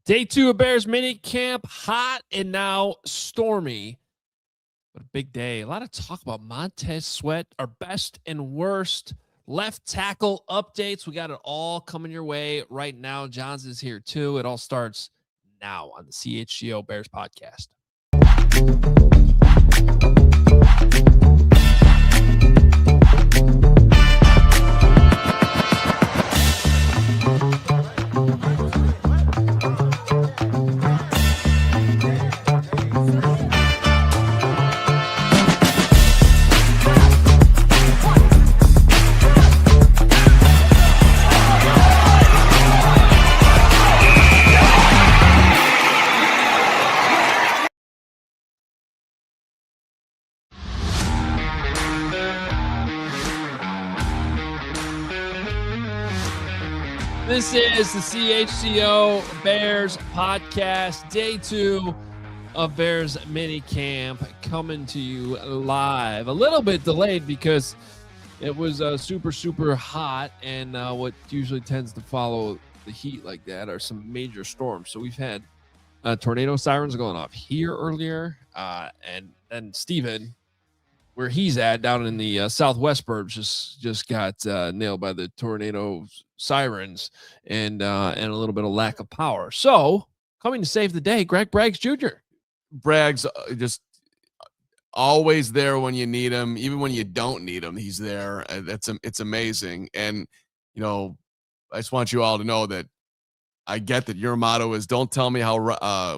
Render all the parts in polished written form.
Day 2 of Bears Minicamp, hot and now stormy. But a big day. A lot of talk about Montez Sweat, our best and worst left tackle updates. We got it all coming your way right now. Jahns is here too. It all starts now on the CHGO Bears Podcast. This is the CHGO Bears Podcast, Day 2 of Bears Minicamp, coming to you live. A little bit delayed because it was super hot, and what usually tends to follow the heat like that are some major storms. So we've had tornado sirens going off here earlier, and then Steven, where he's at down in the southwest burbs, just got nailed by the tornado sirens and a little bit of lack of power. So coming to save the day, Greg Braggs Jr. Braggs just always there when you need him, even when you don't need him. He's there. It's amazing. And I just want you all to know that I get that your motto is don't tell me how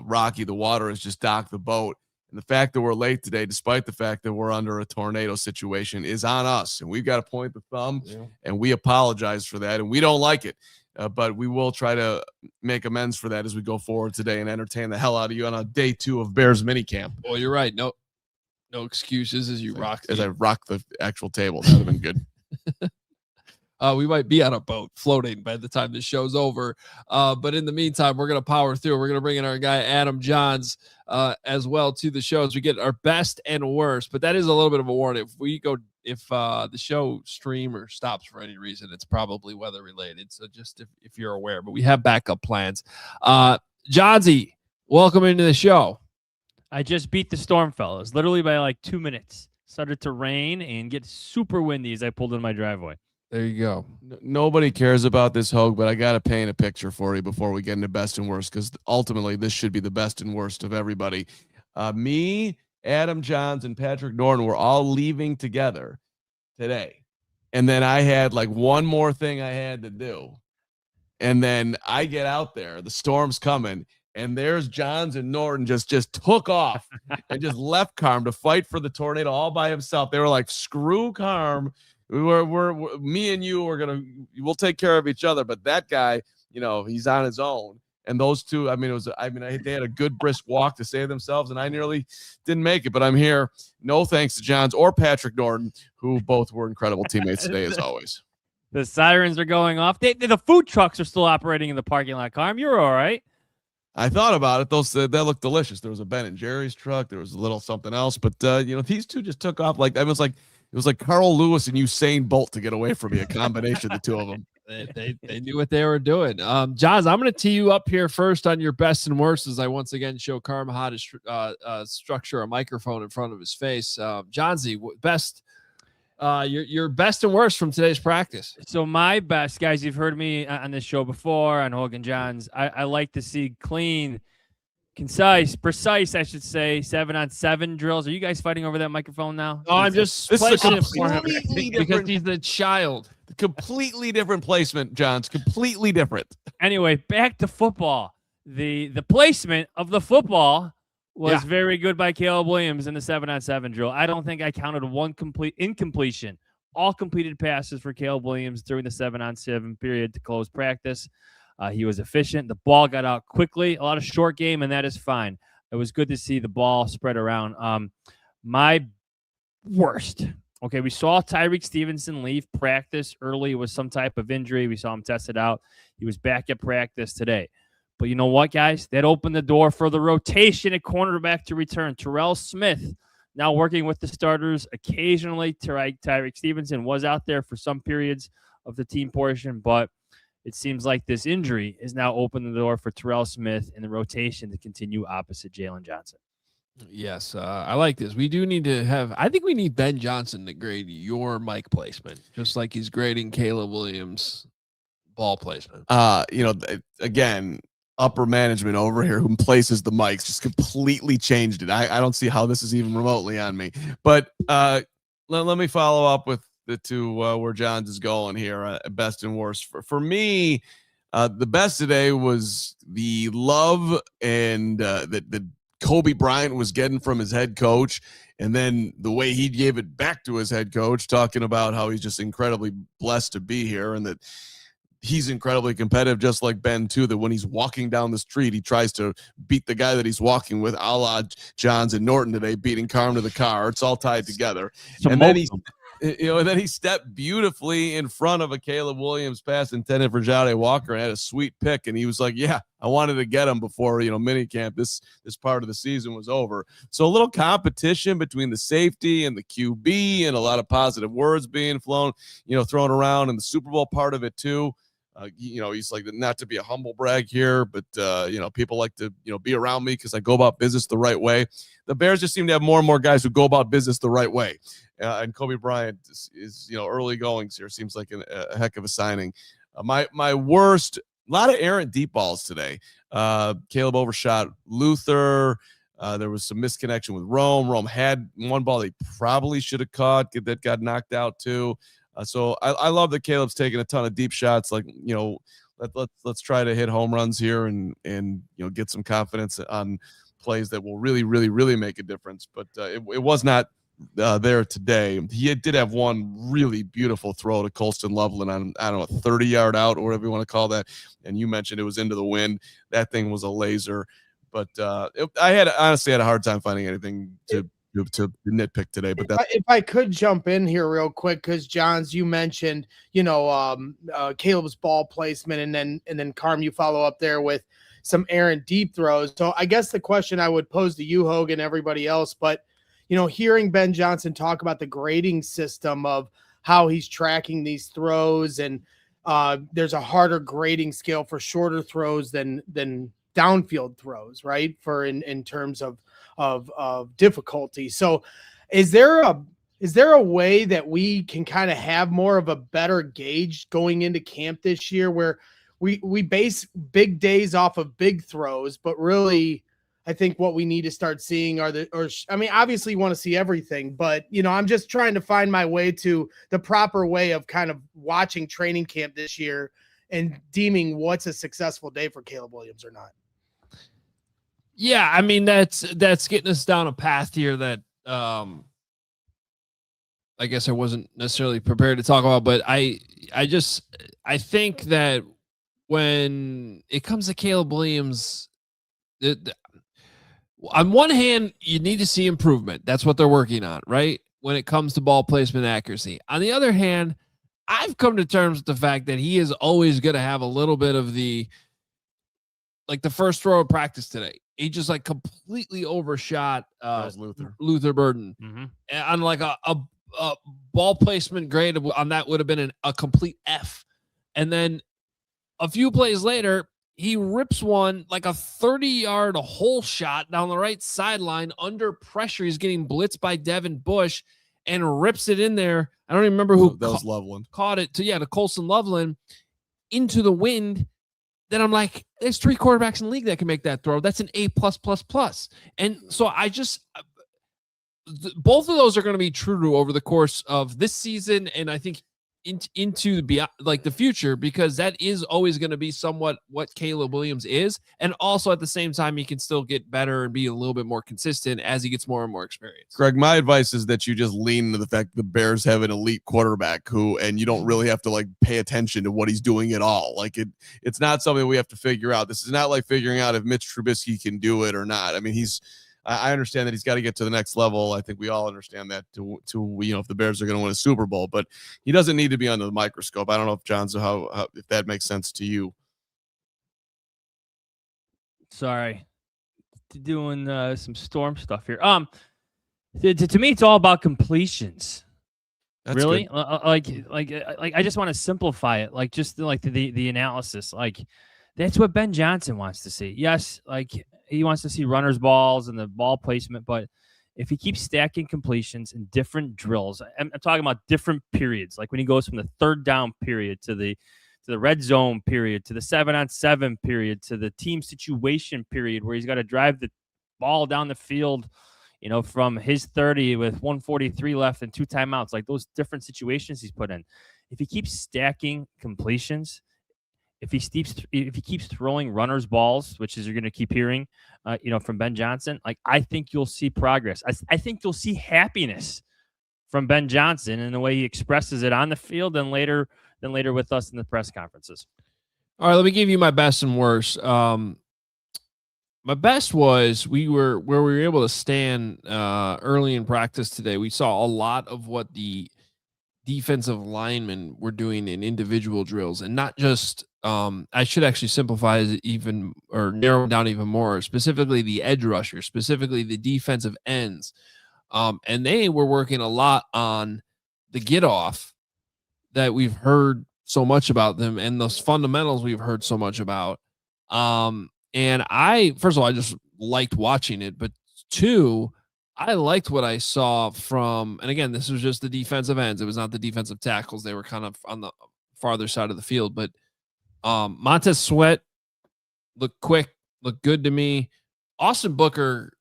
rocky the water is, just dock the boat. And the fact that we're late today, despite the fact that we're under a tornado situation, is on us. And we've got to point the thumb, and we apologize for that. And we don't like it, but we will try to make amends for that as we go forward today and entertain the hell out of you on a day 2 of Bears Minicamp. Well, you're right. No excuses as you rock. As I rock the actual table. That would have been good. We might be on a boat floating by the time this show's over. But in the meantime, we're going to power through. We're going to bring in our guy, Adam Jahns, as well to the show as we get our best and worst. But that is a little bit of a warning. If the show stream or stops for any reason, it's probably weather related. So just if you're aware, but we have backup plans. Johnsy, welcome into the show. I just beat the storm, fellas, literally by like 2 minutes. Started to rain and get super windy as I pulled in my driveway. There you go. Nobody cares about this, Hoge, but I got to paint a picture for you before we get into best and worst, because ultimately this should be the best and worst of everybody. Me, Adam Jahns, and Patrick Norton were all leaving together today. And then I had like one more thing I had to do. And then I get out there, the storm's coming, and there's Jahns and Norton just took off and just left Carm to fight for the tornado all by himself. They were like, screw Carm. We're me and you are we'll take care of each other, but that guy, he's on his own. And those two, they had a good brisk walk to save themselves, and I nearly didn't make it, but I'm here. No thanks to Jahns or Patrick Norton, who both were incredible teammates today, as always. The sirens are going off. The food trucks are still operating in the parking lot. Carm, you're all right. I thought about it. That looked delicious. There was a Ben and Jerry's truck. There was a little something else, but these two just took off like it was like Carl Lewis and Usain Bolt to get away from me, a combination of the two of them. They knew what they were doing. Jahns, I'm going to tee you up here first on your best and worst as I once again show Carm how to structure a microphone in front of his face. Johnsy, best, your best and worst from today's practice. So my best, guys, you've heard me on this show before on Hoge and Jahns. I like to see clean, concise, precise, I should say, 7-on-7 drills. Are you guys fighting over that microphone now? No, I'm just placing it for him because he's the child. Completely different placement, Jahns. Completely different. Anyway, back to football. The placement of the football was very good by Caleb Williams in the 7-on-7 drill. I don't think I counted one complete incompletion. All completed passes for Caleb Williams during the 7-on-7 period to close practice. He was efficient. The ball got out quickly. A lot of short game, and that is fine. It was good to see the ball spread around. My worst. Okay, we saw Tyreek Stevenson leave practice early with some type of injury. We saw him test it out. He was back at practice today. But you know what, guys? That opened the door for the rotation at cornerback to return. Terrell Smith now working with the starters. Occasionally, Tyreek Stevenson was out there for some periods of the team portion, but it seems like this injury is now opening the door for Terrell Smith in the rotation to continue opposite Jaylon Johnson. Yes, I like this. We do need to have. I think we need Ben Johnson to grade your mic placement, just like he's grading Caleb Williams' ball placement. Again, upper management over here who places the mics just completely changed it. I don't see how this is even remotely on me. But let me follow up with the two where Johns is going here. Best and worst for me. The best today was the love and that Kobe Bryant was getting from his head coach, and then the way he gave it back to his head coach, talking about how he's just incredibly blessed to be here and that he's incredibly competitive, just like Ben too, that when he's walking down the street, he tries to beat the guy that he's walking with, a la Johns and Norton today, beating Carman to the car. It's all tied together. And then he stepped beautifully in front of a Caleb Williams pass intended for Jahdae Walker and had a sweet pick. And he was like, yeah, I wanted to get him before, minicamp, this part of the season was over. So a little competition between the safety and the QB and a lot of positive words being thrown around, and the Super Bowl part of it too. He's like, not to be a humble brag here, but people like to, be around me because I go about business the right way. The Bears just seem to have more and more guys who go about business the right way. And Kobe Bryant is early goings here. Seems like a heck of a signing. My worst, a lot of errant deep balls today. Caleb overshot Luther. There was some misconnection with Rome. Rome had one ball they probably should have caught that got knocked out too. So I love that Caleb's taking a ton of deep shots. Like, let's try to hit home runs here and get some confidence on plays that will really, really, really make a difference. But it was not there today. He did have one really beautiful throw to Colston Loveland on, I don't know, a 30-yard out or whatever you want to call that. And you mentioned it was into the wind. That thing was a laser. But I honestly had a hard time finding anything to nitpick today. But if I could jump in here real quick, because Johns, you mentioned Caleb's ball placement, and then Carm, you follow up there with some errant deep throws. So I guess the question I would pose to you, Hoge, and everybody else, but hearing Ben Johnson talk about the grading system of how he's tracking these throws, and there's a harder grading scale for shorter throws than downfield throws, right? For in terms of difficulty. So is there a way that we can kind of have more of a better gauge going into camp this year, where we base big days off of big throws, but really I think what we need to start seeing obviously you want to see everything, but I'm just trying to find my way to the proper way of kind of watching training camp this year and deeming what's a successful day for Caleb Williams or not. Yeah, I mean, that's getting us down a path here that I guess I wasn't necessarily prepared to talk about, but I think that when it comes to Caleb Williams, on one hand, you need to see improvement. That's what they're working on, right? When it comes to ball placement accuracy. On the other hand, I've come to terms with the fact that he is always going to have a little bit of the first throw of practice today. He just completely overshot Luther Burden. Mm-hmm. On a ball placement grade on that would have been a complete F. And then a few plays later, he rips one like a 30-yard hole shot down the right sideline under pressure. He's getting blitzed by Devin Bush and rips it in there. I don't even remember who was Loveland. Caught it to Colston Loveland into the wind. Then I'm like, there's 3 quarterbacks in the league that can make that throw. That's an A+++. And so both of those are going to be true over the course of this season, and I think into the future, because that is always going to be somewhat what Caleb Williams is. And also at the same time, he can still get better and be a little bit more consistent as he gets more and more experience. Greg, my advice is that you just lean into the fact that the Bears have an elite quarterback and you don't really have to pay attention to what he's doing at all. It's not something we have to figure out. This is not like figuring out if Mitch Trubisky can do it or not. I mean, I understand that he's got to get to the next level. I think we all understand that to if the Bears are going to win a Super Bowl, but he doesn't need to be under the microscope. I don't know if John's how if that makes sense to you. Sorry, doing some storm stuff here. To me, it's all about completions. That's really? good. Like I just want to simplify it. Like just like the analysis. Like that's what Ben Johnson wants to see. Yes, like he wants to see runners balls and the ball placement, but if he keeps stacking completions in different drills, I'm talking about different periods. Like when he goes from the third down period to the red zone period to the 7-on-7 period to the team situation period where he's got to drive the ball down the field, from his 30 with 143 left and 2 timeouts, like those different situations he's put in. If he keeps stacking completions, if he keeps throwing runners balls, which is you're going to keep hearing, from Ben Johnson, like I think you'll see progress. I think you'll see happiness from Ben Johnson in the way he expresses it on the field and later with us in the press conferences. All right, let me give you my best and worst. My best was we were able to stand early in practice today. We saw a lot of what the defensive linemen were doing in individual drills, and not just I should actually simplify it even or narrow it down even more, specifically the edge rushers, specifically the defensive ends. And they were working a lot on the get off that we've heard so much about them and those fundamentals we've heard so much about. And first of all, I just liked watching it, but 2, I liked what I saw from, and again, this was just the defensive ends. It was not the defensive tackles. They were kind of on the farther side of the field, but Montez Sweat looked quick, looked good to me. Austin Booker,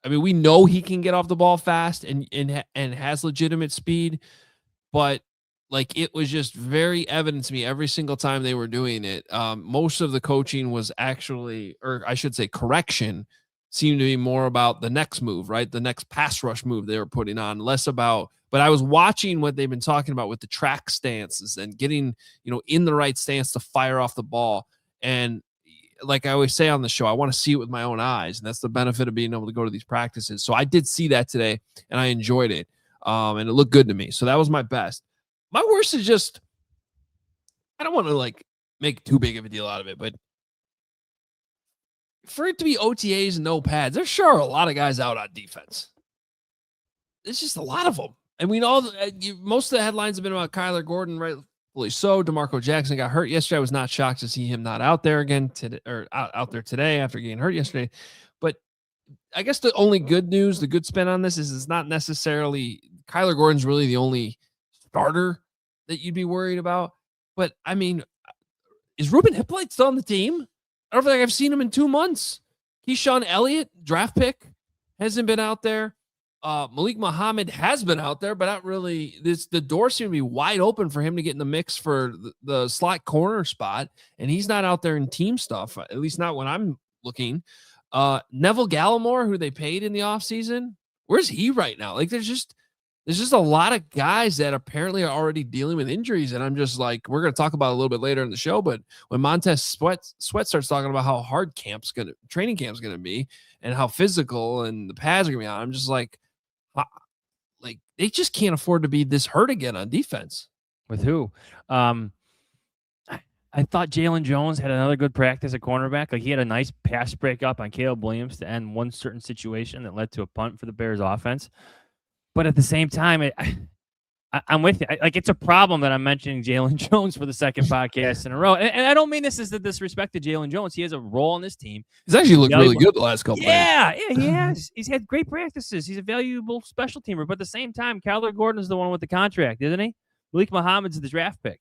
I mean, we know he can get off the ball fast and has legitimate speed, but like it was just very evident to me every single time they were doing it. Most of the coaching was actually, or I should say correction, seemed to be more about the next move, right? The next pass rush move they were putting on, less about, but I was watching what they've been talking about with the track stances and getting, in the right stance to fire off the ball. And like I always say on the show, I want to see it with my own eyes. And that's the benefit of being able to go to these practices. So I did see that today and I enjoyed it. And it looked good to me. So that was my best. My worst is just, I don't want to like make too big of a deal out of it, but for it to be OTAs and no pads, there sure are a lot of guys out on defense. There's just a lot of them. And we know most of the headlines have been about Kyler Gordon, rightfully so. DeMarco Jackson got hurt yesterday. I was not shocked to see him not out there again today, or out there today after getting hurt yesterday. But I guess the only good news, the good spin on this is it's not necessarily Kyler Gordon's really the only starter that you'd be worried about. But I mean, is Ruben Hippolyte still on the team? I don't think I've seen him in 2 months. Keyshawn Elliott, draft pick, hasn't been out there. Malik Muhammad has been out there, but not really. The door seemed to be wide open for him to get in the mix for the slot corner spot, and he's not out there in team stuff, at least not when I'm looking. Neville Gallimore, who they paid in the offseason, where's he right now? Like, there's just a lot of guys that apparently are already dealing with injuries, and I'm just like, we're going to talk about it a little bit later in the show, but when Montez Sweat starts talking about how hard training camp's going to be and how physical and the pads are going to be on, I'm just like they just can't afford to be this hurt again on defense. With who? I thought Jaylon Jones had another good practice at cornerback. Like he had a nice pass breakup on Caleb Williams to end one certain situation that led to a punt for the Bears offense. But at the same time, I'm with you. Like it's a problem that I'm mentioning Jaylon Jones for the second podcast in a row. And I don't mean this as a disrespect to Jaylon Jones. He has a role on this team. He's actually looked really good the last couple days. Yeah, he has. He's had great practices. He's a valuable special teamer. But at the same time, Kyler Gordon is the one with the contract, isn't he? Malik Muhammad's the draft pick.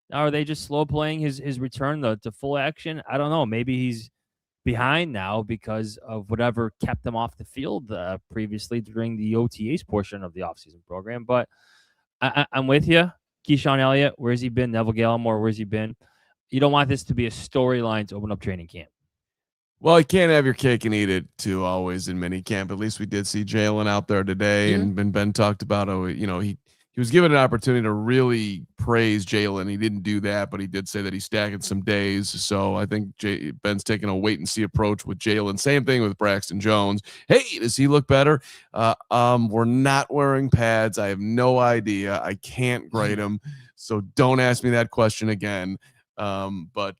Now, are they just slow playing his return to full action? I don't know. Maybe he's behind now because of whatever kept him off the field previously during the OTAs portion of the offseason program. But I'm with you. Keyshawn Elliott, where's he been? Neville Gallimore, where's he been? You don't want this to be a storyline to open up training camp. Well, you can't have your cake and eat it too always in minicamp. At least we did see Jaylon out there today, and Ben talked about he was given an opportunity to really praise Jaylon. He didn't do that, but he did say that he's stacking some days. So I think Ben's taking a wait and see approach with Jaylon. Same thing with Braxton Jones. Hey, does he look better? We're not wearing pads. I have no idea. I can't grade him. So don't ask me that question again. But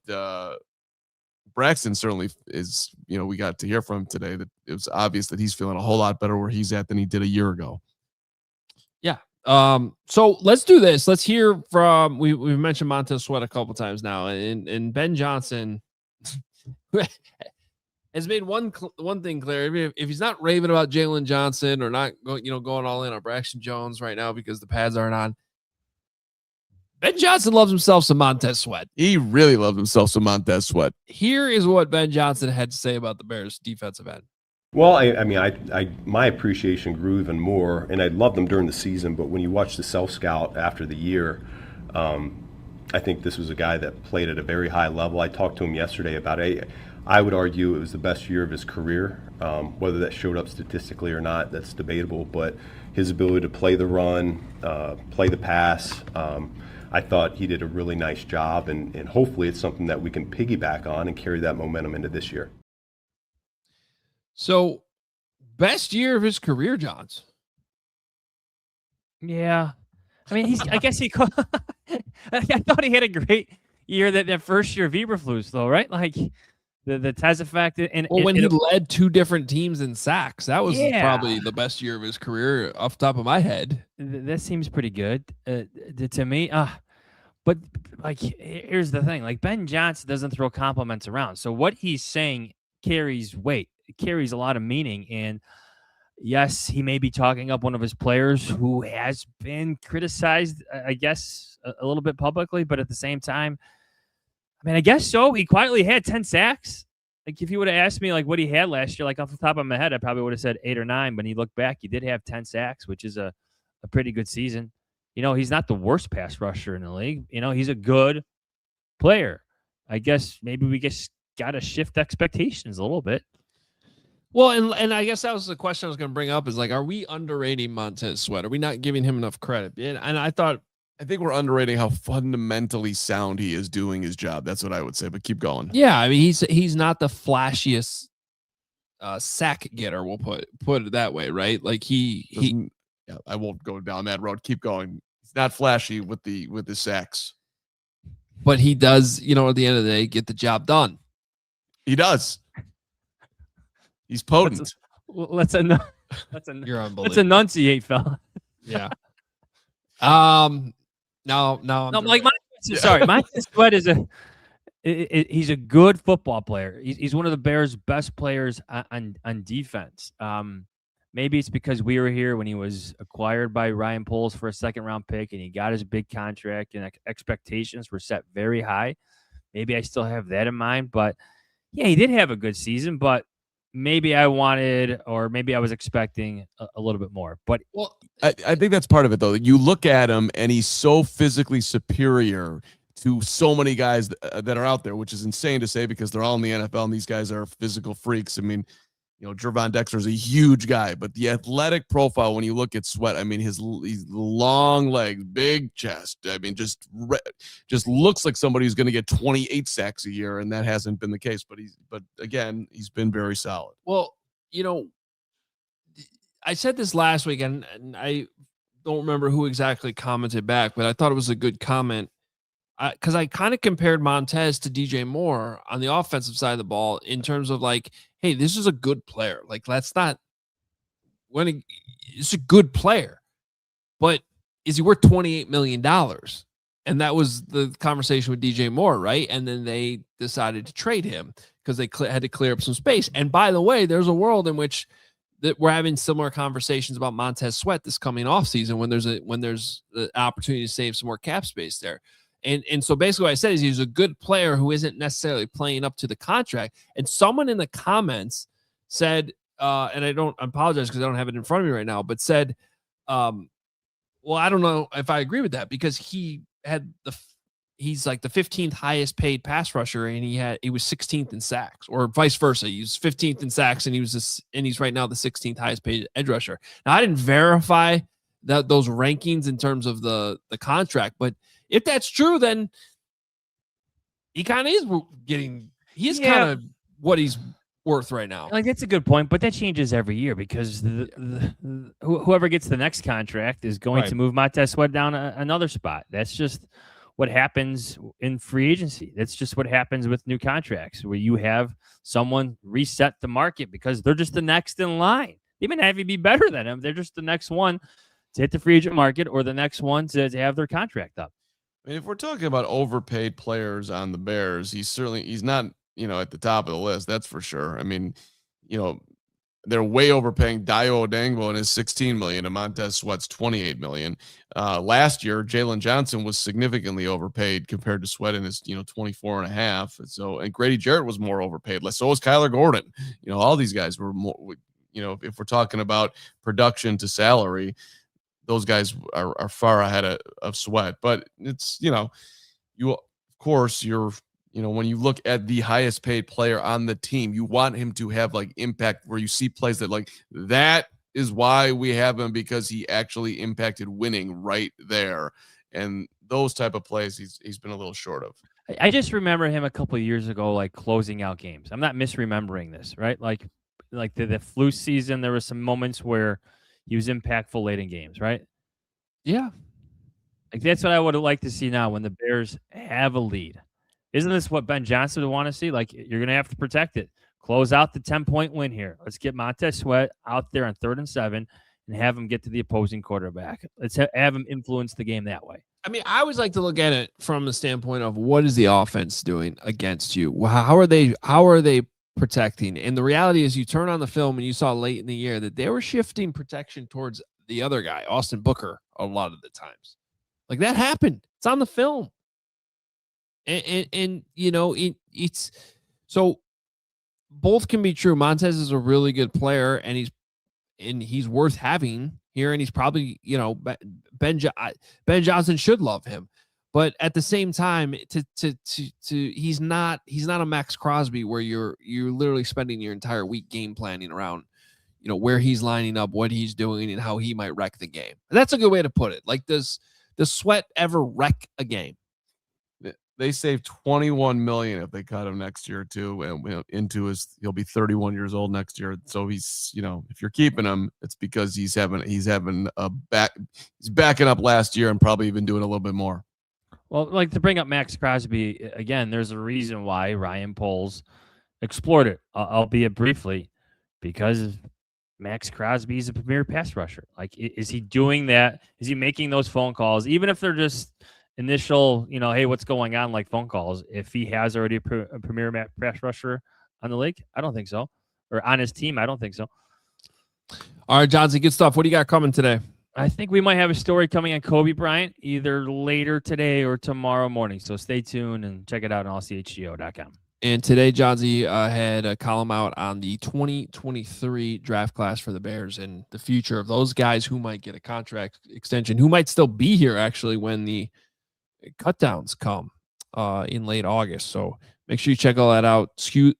Braxton certainly is, we got to hear from him today that it was obvious that he's feeling a whole lot better where he's at than he did a year ago. Yeah. So let's do this. Let's hear from we've mentioned Montez Sweat a couple times now, and Ben Johnson has made one thing clear. If he's not raving about Jaylon Johnson or not going all in on Braxton Jones right now because the pads aren't on, Ben Johnson loves himself some Montez Sweat. He really loves himself some Montez Sweat. Here is what Ben Johnson had to say about the Bears defensive end. Well, I mean, my appreciation grew even more, and I loved them during the season. But when you watch the self-scout after the year, I think this was a guy that played at a very high level. I talked to him yesterday about it. I would argue it was the best year of his career. Whether that showed up statistically or not, that's debatable. But his ability to play the run, play the pass, I thought he did a really nice job, and hopefully it's something that we can piggyback on and carry that momentum into this year. So, best year of his career, Johns. Yeah. I mean, I guess he I thought he had a great year that first year of Eberflus, though, right? Like the Teza fact. When he led two different teams in sacks, that was probably the best year of his career off the top of my head. That seems pretty good to me. But like, here's the thing: like Ben Johnson doesn't throw compliments around, so what he's saying carries weight. It carries a lot of meaning. And yes, he may be talking up one of his players who has been criticized, I guess, a little bit publicly, but at the same time, I mean, I guess so. He quietly had 10 sacks. Like, if you would have asked me like what he had last year, like off the top of my head, I probably would have said 8 or 9. But he looked back, he did have 10 sacks, which is a pretty good season. He's not the worst pass rusher in the league. He's a good player. I guess maybe we just got to shift expectations a little bit. Well, and I guess that was the question I was going to bring up is like, are we underrating Montez Sweat? Are we not giving him enough credit? And I think we're underrating how fundamentally sound he is doing his job. That's what I would say, but keep going. Yeah, I mean, he's not the flashiest sack getter, we'll put it that way, right? Like he I won't go down that road. Keep going. He's not flashy with the sacks. But he does, at the end of the day, get the job done. He does. He's potent. Let's You're unbelievable. Let's enunciate, fella. Yeah. No. Like Montez Sweat is he's a good football player. He's one of the Bears' best players on defense. Maybe it's because we were here when he was acquired by Ryan Poles for a second-round pick, and he got his big contract, and expectations were set very high. Maybe I still have that in mind, but yeah, he did have a good season, but maybe I wanted, or maybe I was expecting a little bit more. But I think that's part of it, though. You look at him, and he's so physically superior to so many guys that are out there, which is insane to say because they're all in the NFL, and these guys are physical freaks. I mean, Gervon Dexter is a huge guy, but the athletic profile, when you look at Sweat, I mean, his long legs, big chest. I mean, just looks like somebody who's going to get 28 sacks a year, and that hasn't been the case. But again, he's been very solid. Well, I said this last week, and I don't remember who exactly commented back, but I thought it was a good comment. Because I kind of compared Montez to DJ Moore on the offensive side of the ball in terms of like, hey, this is a good player. Like, it's a good player, but is he worth $28 million? And that was the conversation with DJ Moore, right? And then they decided to trade him because they had to clear up some space. And by the way, there's a world in which that we're having similar conversations about Montez Sweat this coming off season when there's an opportunity to save some more cap space there. And so basically what I said is he's a good player who isn't necessarily playing up to the contract. And someone in the comments said, and I apologize because I don't have it in front of me right now, but said, well, I don't know if I agree with that because he's like the 15th highest paid pass rusher and he was 16th in sacks, or vice versa. He was 15th in sacks and he's right now the 16th highest paid edge rusher. Now I didn't verify those rankings in terms of the contract, but if that's true, then he kind of is kind of what he's worth right now. Like, that's a good point, but that changes every year because whoever gets the next contract is going to move Montez Sweat down another spot. That's just what happens in free agency. That's just what happens with new contracts, where you have someone reset the market because they're just the next in line. They may not even be better than him. They're just the next one to hit the free agent market or the next one to have their contract up. I mean, if we're talking about overpaid players on the Bears, he's not, at the top of the list. That's for sure. I mean, they're way overpaying Dayo Odangbo and his $16 million, and Montez Sweat's $28 million. Last year, Jaylon Johnson was significantly overpaid compared to Sweat in his, 24.5. So, and Grady Jarrett was more overpaid. So was Kyler Gordon. All these guys were more, if we're talking about production to salary, those guys are far ahead of Sweat. But it's, of course, when you look at the highest paid player on the team, you want him to have like impact where you see plays that is why we have him, because he actually impacted winning right there. And those type of plays he's been a little short of. I just remember him a couple of years ago, like closing out games. I'm not misremembering this, right? Like the flu season, there were some moments where he was impactful late in games, right? Yeah. Like that's what I would like to see now when the Bears have a lead. Isn't this what Ben Johnson would want to see? Like, you're going to have to protect it. Close out the 10-point win here. Let's get Montez Sweat out there on 3rd and 7 and have him get to the opposing quarterback. Let's have him influence the game that way. I mean, I always like to look at it from the standpoint of what is the offense doing against you? How are they protecting? And the reality is you turn on the film and you saw late in the year that they were shifting protection towards the other guy, Austin Booker, a lot of the times. Like, that happened. It's on the film. And it's so both can be true. Montez is a really good player, and he's worth having here, and he's probably, Ben Johnson should love him, but at the same time, he's not a Max Crosby where you're literally spending your entire week game planning around, where he's lining up, what he's doing, and how he might wreck the game. And that's a good way to put it. Like, does Sweat ever wreck a game? They saved $21 million if they cut him next year too, and he'll be 31 years old next year. So he's, if you're keeping him, it's because he's backing up last year and probably even doing a little bit more. Well, like, to bring up Max Crosby again, there's a reason why Ryan Poles explored it, albeit briefly, because Max Crosby is a premier pass rusher. Like, is he doing that? Is he making those phone calls, even if they're just initial, hey, what's going on, like phone calls? If he has already a premier pass rusher on the league, I don't think so. Or on his team, I don't think so. All right, Johnson, good stuff. What do you got coming today? I think we might have a story coming on Kobe Bryant either later today or tomorrow morning. So stay tuned and check it out on allchgo.com. And today, Johnsy had a column out on the 2023 draft class for the Bears and the future of those guys who might get a contract extension, who might still be here actually when the cut downs come in late August. So make sure you check all that out. Use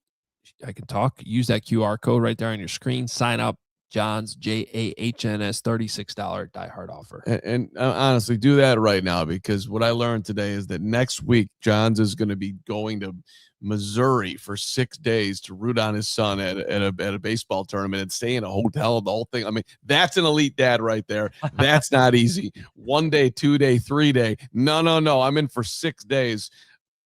that QR code right there on your screen. Sign up. Jahns, Jahns, $36 diehard offer. And honestly, do that right now, because what I learned today is that next week, Jahns is going to be going to Missouri for 6 days to root on his son at a baseball tournament and stay in a hotel, the whole thing. I mean, that's an elite dad right there. That's not easy. 1 day, 2 day, 3 day. No. I'm in for 6 days.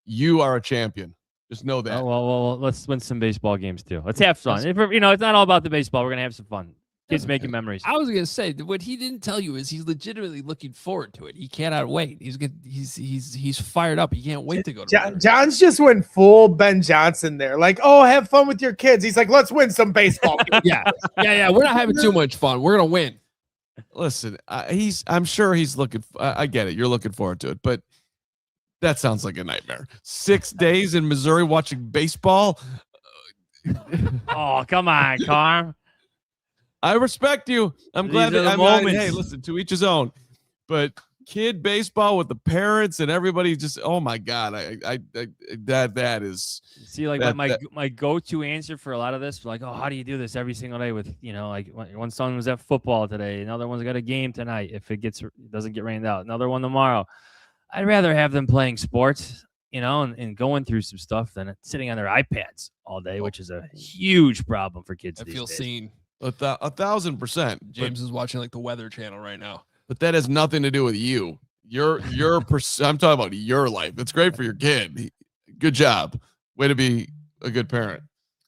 You are a champion. Just know that. Well, let's win some baseball games too. Let's have fun. It's not all about the baseball. We're going to have some fun. Kids making memories. I was going to say, what he didn't tell you is he's legitimately looking forward to it. He cannot wait. He's fired up. He can't wait to go to John's just went full Ben Johnson there. Like, oh, have fun with your kids. He's like, let's win some baseball. Yeah. We're not having too much fun. We're going to win. Listen, I'm sure he's looking. I get it. You're looking forward to it, but that sounds like a nightmare. 6 days in Missouri watching baseball. Oh, come on, Carm. I respect you. I'm glad that hey, listen, to each his own. But kid baseball with the parents and everybody, just, oh my God, that is. See, like, my go-to answer for a lot of this, like, oh, how do you do this every single day with, like, one son was at football today, another one's got a game tonight if it doesn't get rained out, another one tomorrow. I'd rather have them playing sports, and going through some stuff than sitting on their iPads all day, which is a huge problem for kids. I feel seen. 1,000%. James is watching like the Weather Channel right now. But that has nothing to do with you. I'm talking about your life. It's great for your kid. Good job. Way to be a good parent.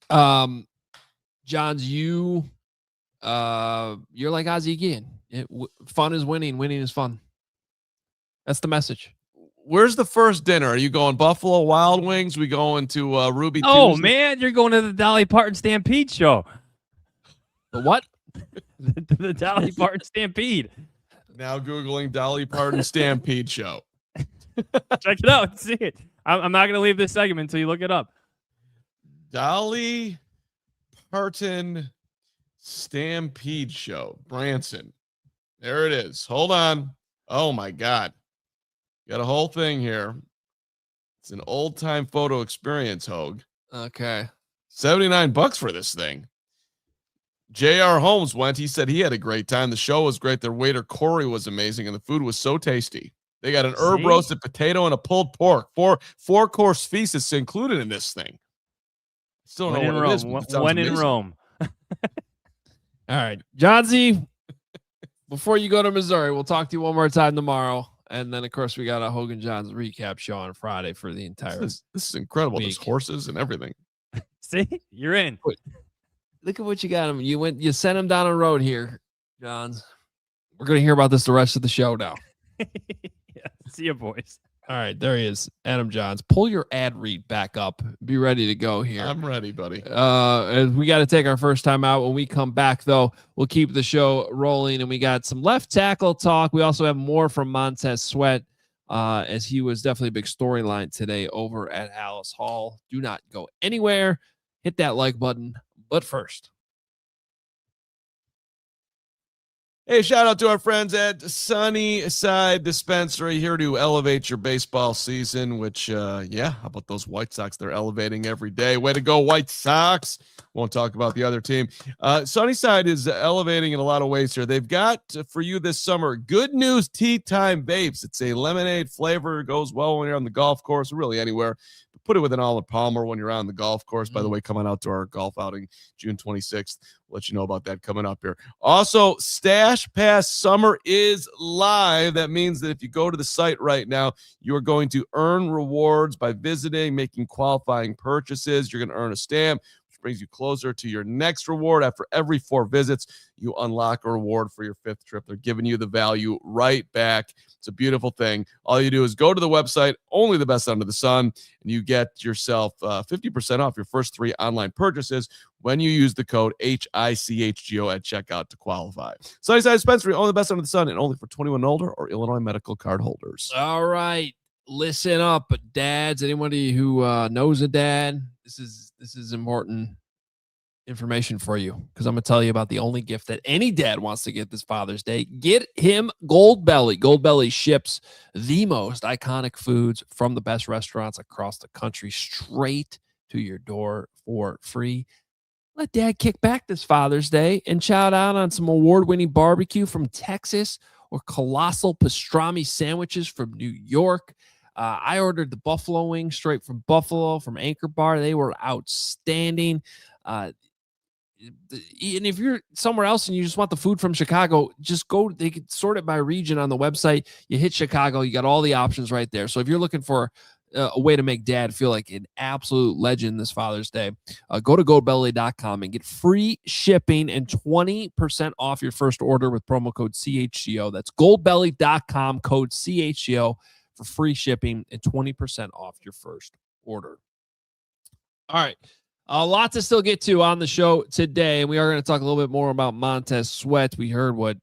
Jahns, you're like Ozzie again. Fun is winning. Winning is fun. That's the message. Where's the first dinner? Are you going Buffalo Wild Wings? We going to Ruby Oh, Tuesday? man, you're going to the Dolly Parton Stampede show. The what? the Dolly Parton Stampede. Now Googling Dolly Parton Stampede show. Check it out and see it. I'm not going to leave this segment until you look it up. Dolly Parton Stampede show. Branson. There it is. Hold on. Oh, my God. Got a whole thing here. It's an old-time photo experience, Hoge. Okay. $79 for this thing. J.R. Holmes went. He said he had a great time. The show was great. Their waiter, Corey, was amazing, and the food was so tasty. They got an herb roasted potato and a pulled pork. Four-course feast is included in this thing. Still don't know what it is. But it sounds when in amazing. Rome. All right. Johnsy, before you go to Missouri, we'll talk to you one more time tomorrow. And then, of course, we got a Hogan Johns recap show on Friday for the entire This is incredible. week. There's horses and everything. See? You're in. Look at what you got him. You sent him down a road here, Johns. We're going to hear about this the rest of the show now. Yeah. See you, boys. All right, there he is, Adam Jahns. Pull your ad read back up. Be ready to go here. I'm ready, buddy. And we got to take our first time out. When we come back, though, we'll keep the show rolling. And we got some left tackle talk. We also have more from Montez Sweat, as he was definitely a big storyline today over at Halas Hall. Do not go anywhere. Hit that like button. But first, Hey, shout out to our friends at Sunnyside Dispensary, here to elevate your baseball season, which, how about those White Sox? They're elevating every day. Way to go, White Sox. Won't talk about the other team. Sunnyside is elevating in a lot of ways here. They've got for you this summer, Good News Tea Time Vapes. It's a lemonade flavor. Goes well when you're on the golf course, or really anywhere. Put it with an Arnold Palmer when you're on the golf course. By the way, come on out to our golf outing June 26th. We'll let you know about that coming up here. Also, Stash Pass Summer is live. That means that if you go to the site right now, you are going to earn rewards by visiting, making qualifying purchases. You're going to earn a stamp, which brings you closer to your next reward. After every 4 visits, you unlock a reward for your 5th trip. They're giving you the value right back. It's a beautiful thing. All you do is go to the website, only the best under the sun, and you get yourself 50% off your first 3 online purchases when you use the code HICHGO at checkout to qualify. Sunnyside Dispensary, only the best under the sun, and only for 21 and older or Illinois medical card holders. all right, listen up, dads. Anybody who knows a dad, this is important information for you, because I'm going to tell you about the only gift that any dad wants to get this Father's Day. Get him Gold Belly. Gold Belly ships the most iconic foods from the best restaurants across the country straight to your door for free. Let Dad kick back this Father's Day and shout out on some award-winning barbecue from Texas or colossal pastrami sandwiches from New York. I ordered the buffalo wings straight from Buffalo, from Anchor Bar. They were outstanding. And if you're somewhere else and you just want the food from Chicago, just go. They could sort it by region on the website. You hit Chicago, you got all the options right there. So if you're looking for a way to make Dad feel like an absolute legend this Father's Day, go to goldbelly.com and get free shipping and 20% off your first order with promo code CHGO. That's goldbelly.com, code CHGO for free shipping and 20% off your first order. All right. A lot to still get to on the show today, and we are going to talk a little bit more about Montez Sweat. We heard what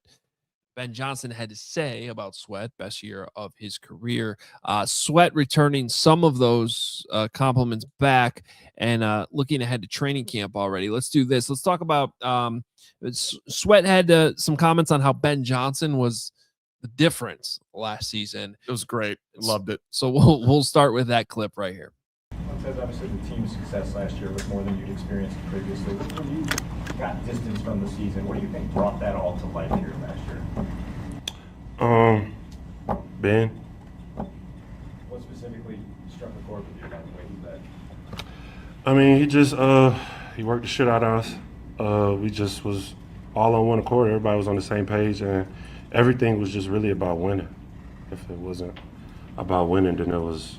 Ben Johnson had to say about Sweat, best year of his career. Sweat returning some of those compliments back and looking ahead to training camp already. Let's do this. Let's talk about Sweat had some comments on how Ben Johnson was the difference last season. It was great. Loved it. So we'll start with that clip right here. Montez, obviously the team's success last year was more than you'd experienced previously. When you got distance from the season, what do you think brought that all to life here last year? Ben. What specifically struck a chord with you about the way he led? I mean, he worked the shit out of us. We just was all on one accord. Everybody was on the same page, and everything was just really about winning. If it wasn't about winning, then it was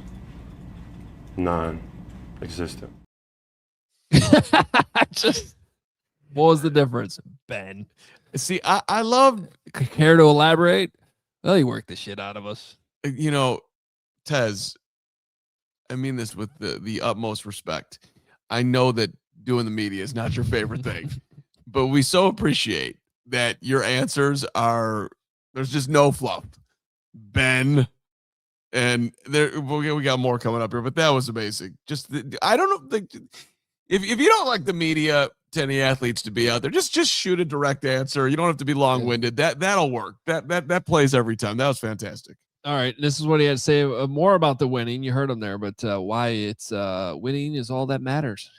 non-existent. What was the difference, Ben? See, I love, Care to elaborate? Well, he worked the shit out of us. you know, Tez, I mean this with the utmost respect. I know that doing the media is not your favorite thing, but we so appreciate that your answers are, there's just no fluff. Ben, and there we got more coming up here, but that was amazing. Just I don't know if you don't like the media to any athletes to be out there, just shoot a direct answer. You don't have to be long-winded. That'll work. That plays every time. That was fantastic. All right, this is what he had to say more about the winning. You heard him there, but why it's winning is all that matters.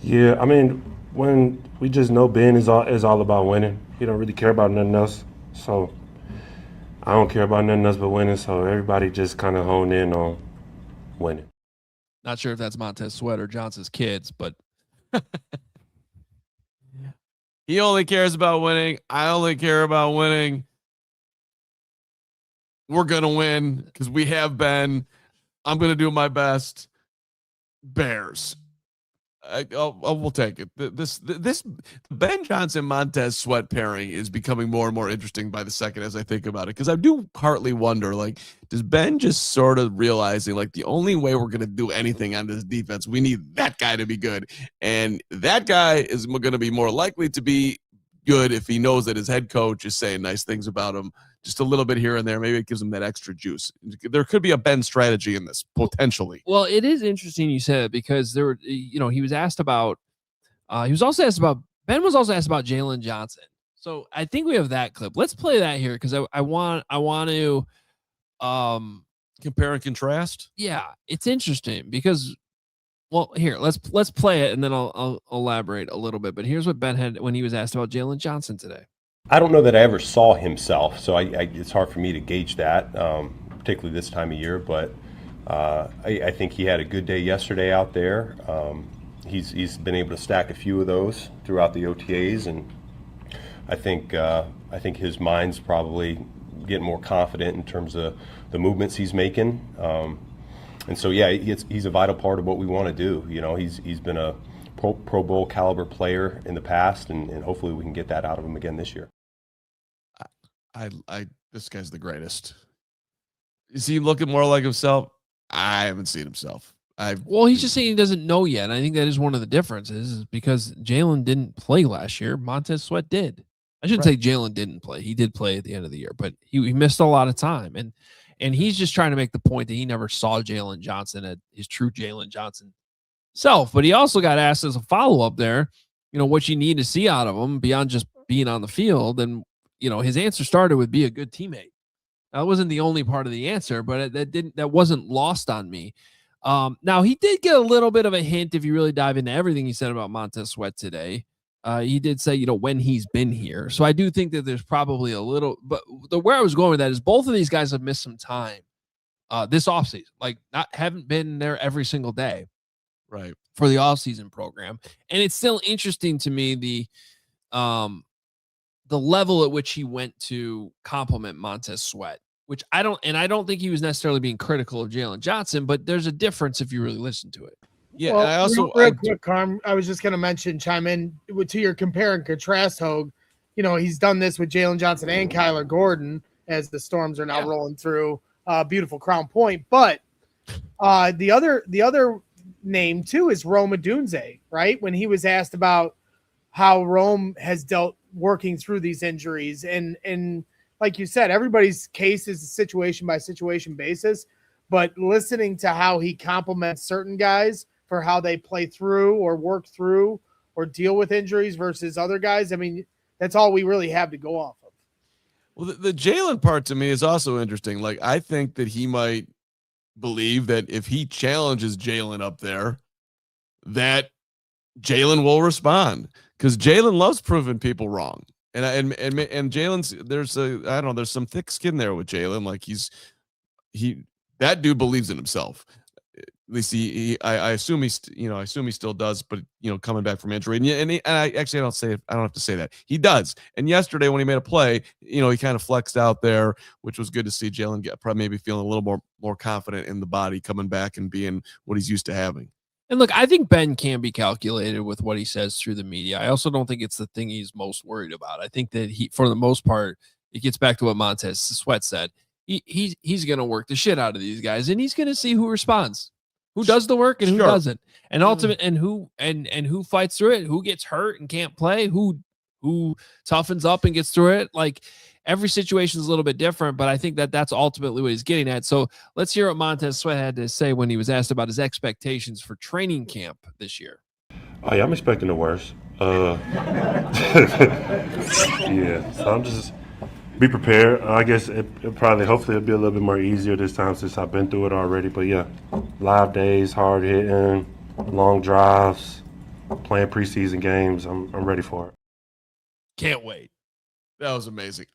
Yeah, I mean, when we just know Ben is all about winning. He don't really care about nothing else. So I don't care about nothing else but winning. So everybody just kind of hone in on winning. Not sure if that's Montez Sweat or Johnson's kids, but he only cares about winning. I only care about winning. We're going to win because we have been. I'm going to do my best. Bears. We'll take it. This Ben Johnson Montez Sweat pairing is becoming more and more interesting by the second as I think about it, because I do partly wonder, like, does Ben just sort of realizing, like, the only way we're going to do anything on this defense, we need that guy to be good, and that guy is going to be more likely to be good if he knows that his head coach is saying nice things about him just a little bit here and there. Maybe it gives him that extra juice. There could be a Ben strategy in this potentially. Well, it is interesting you said it, because there were, he was asked about, Ben was also asked about Jaylon Johnson. So I think we have that clip. Let's play that here, because I want to compare and contrast. Yeah, it's interesting because, well, here, let's play it and then I'll elaborate a little bit. But here's what Ben had when he was asked about Jaylon Johnson today. I don't know that I ever saw himself, so it's hard for me to gauge that, particularly this time of year. But I think he had a good day yesterday out there. He's been able to stack a few of those throughout the OTAs, and I think his mind's probably getting more confident in terms of the movements he's making. And so, yeah, he's a vital part of what we want to do. He's been a Pro Bowl caliber player in the past, and hopefully we can get that out of him again this year. This guy's the greatest. Is he looking more like himself? I haven't seen himself. Well, he's just saying he doesn't know yet. And I think that is one of the differences, is because Jaylon didn't play last year. Montez Sweat did. I shouldn't say Jaylon didn't play. He did play at the end of the year, but he missed a lot of time. And he's just trying to make the point that he never saw Jaylon Johnson at his true Jaylon Johnson self. But he also got asked as a follow-up there, what you need to see out of him beyond just being on the field. And, his answer started with be a good teammate. That wasn't the only part of the answer, but that wasn't lost on me. Now, he did get a little bit of a hint if you really dive into everything he said about Montez Sweat today. He did say, when he's been here. So I do think that there's probably a little, but where I was going with that is both of these guys have missed some time this offseason, like haven't been there every single day, right, for the offseason program. And it's still interesting to me, the level at which he went to compliment Montez Sweat, which I don't think he was necessarily being critical of Jaylon Johnson, but there's a difference if you really listen to it. Yeah, well, and I also real quick, Carm, I was just going to chime in to your compare and contrast, Hoge. He's done this with Jaylon Johnson and Kyler Gordon as the Storms are now rolling through beautiful Crown Point. But the other name too is Rome Odunze, right? When he was asked about how Rome has dealt working through these injuries, and like you said, everybody's case is a situation by situation basis. But listening to how he compliments certain guys for how they play through or work through or deal with injuries versus other guys, I mean, that's all we really have to go off of. Well, the Jaylon part to me is also interesting. Like, I think that he might believe that if he challenges Jaylon up there, that Jaylon will respond, because Jaylon loves proving people wrong. And Jaylon's, there's some thick skin there with Jaylon. Like that dude believes in himself. At least I assume he still does, but coming back from injury, and I don't have to say that he does. And yesterday when he made a play, he kind of flexed out there, which was good to see Jaylon get maybe feeling a little more confident in the body coming back and being what he's used to having. And look, I think Ben can be calculated with what he says through the media. I also don't think it's the thing he's most worried about. I think that for the most part, it gets back to what Montez Sweat said. He's going to work the shit out of these guys, and he's going to see who responds, who does the work and who doesn't, and and who fights through it, who gets hurt and can't play, who toughens up and gets through it. Like, every situation is a little bit different, but I think that's ultimately what he's getting at. So let's hear what Montez Sweat had to say when he was asked about his expectations for training camp this year. Oh, yeah, I'm expecting the worst. Yeah, so I'm just be prepared. I guess hopefully it'll be a little bit more easier this time since I've been through it already. But yeah, live days, hard hitting, long drives, playing preseason games. I'm ready for it. Can't wait. That was amazing.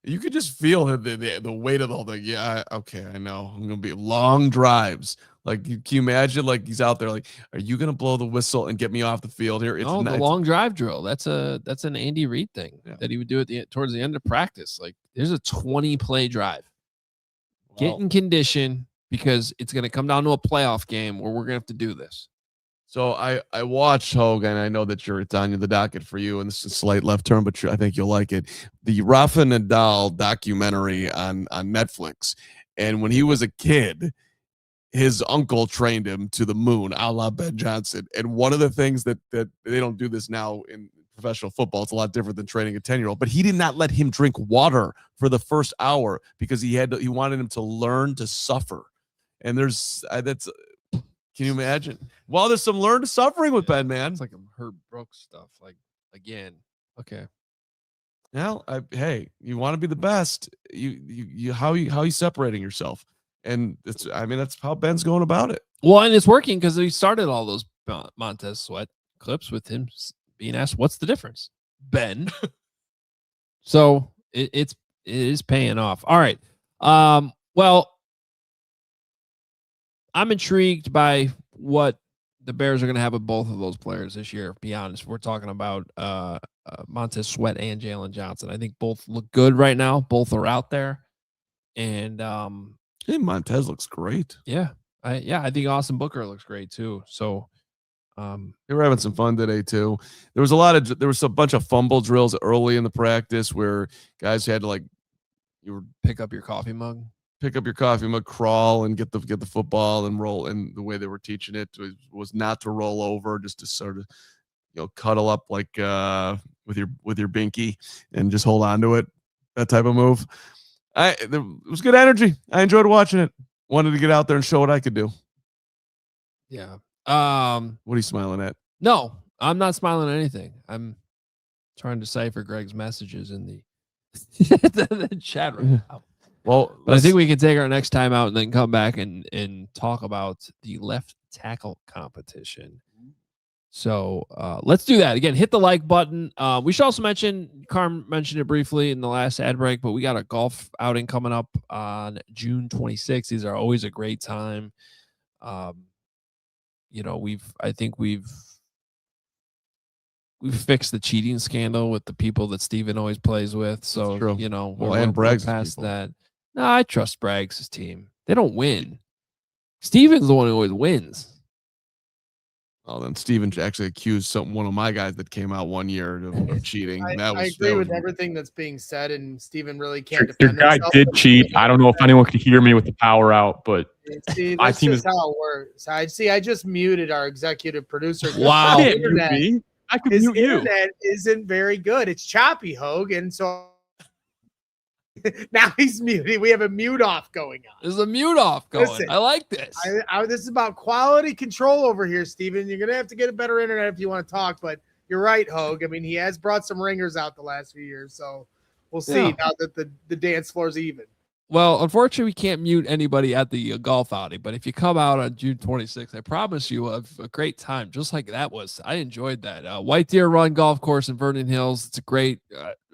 You could just feel the weight of the whole thing. Yeah, okay, I know. I'm gonna be long drives. Like, can you imagine? Like, he's out there. Like, are you gonna blow the whistle and get me off the field here? The long drive drill. That's an Andy Reid thing that he would do towards the end of practice. Like, there's a 20-play drive. Get in condition, because it's gonna come down to a playoff game where we're gonna have to do this. So I watched Hoge, and I know that it's on the docket for you, and this is a slight left turn, but I think you'll like it. The Rafa Nadal documentary on Netflix. And when he was a kid, his uncle trained him to the moon, a la Ben Johnson. And one of the things that they don't do this now in professional football, it's a lot different than training a 10-year-old, but he did not let him drink water for the first hour because he wanted him to learn to suffer. And can you imagine? Well, there's some learned suffering with Ben, man. It's like a Herb Brooks stuff. Like, again, okay. Well, hey, you want to be the best. How you separating yourself, and that's how Ben's going about it. Well, and it's working because he started all those Montez Sweat clips with him being asked, "What's the difference, Ben?" So it is paying off. All right. Well, I'm intrigued by what the Bears are going to have with both of those players this year. To be honest, we're talking about Montez Sweat and Jaylon Johnson. I think both look good right now. Both are out there, and Montez looks great. Yeah, I think Austin Booker looks great too. So they were having some fun today too. There was a bunch of fumble drills early in the practice where guys had to pick up your coffee mug, crawl and get the football and roll. And the way they were teaching it was not to roll over, just to sort of, cuddle up like with your binky and just hold on to it. That type of move. It was good energy. I enjoyed watching it. Wanted to get out there and show what I could do. Yeah. What are you smiling at? No, I'm not smiling at anything. I'm trying to decipher Greg's messages in the chat room. Well, but I think we can take our next time out and then come back and talk about the left tackle competition. So let's do that. Again, hit the like button. We should also mention, Carm mentioned it briefly in the last ad break, but we got a golf outing coming up on June 26th. These are always a great time. I think we've fixed the cheating scandal with the people that Steven always plays with. So, and Bragg's past that. No, I trust Bragg's team. They don't win. Steven's the one who always wins. Oh, then Steven actually accused one of my guys that came out one year of cheating. I agree with everything that's being said, and Steven really can't Your defend guy himself. did cheat. I don't know if anyone could hear me with the power out, but See, my that's team just is. how it works. I just muted our exexecutive producer. Wow. You can't mute me. I could His mute you. internet isn't very good. It's choppy, Hoge, and so now he's muted. We have a mute off going on. There's a mute off going. Listen, I like this. This is about quality control over here, Steven. You're gonna have to get a better internet if you want to talk. But you're right, Hoge. I mean, he has brought some ringers out the last few years, so we'll see now that the dance floor's even. Well, unfortunately, we can't mute anybody at the golf outing, but if you come out on June 26th, I promise you have a great time, just like that was. I enjoyed that. White Deer Run Golf Course in Vernon Hills. It's a great,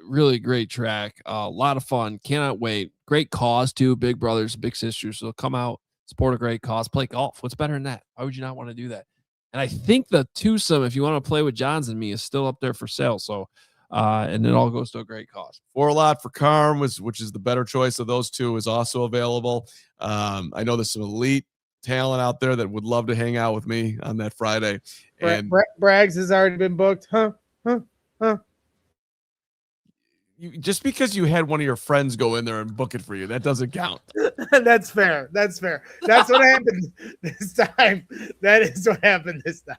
really great track. A lot of fun. Cannot wait. Great cause, too. Big brothers, big sisters. So come out, support a great cause, play golf. What's better than that? Why would you not want to do that? And I think the twosome, if you want to play with Jahns and me, is still up there for sale. So, and it all goes to a great cause. 4 lot for Carm, which is the better choice of those two, is also available. I know there's some elite talent out there that would love to hang out with me on that Friday. And Braggs has already been booked. Huh? Just because you had one of your friends go in there and book it for you, that doesn't count. That's fair. That's what happened this time. That is what happened this time.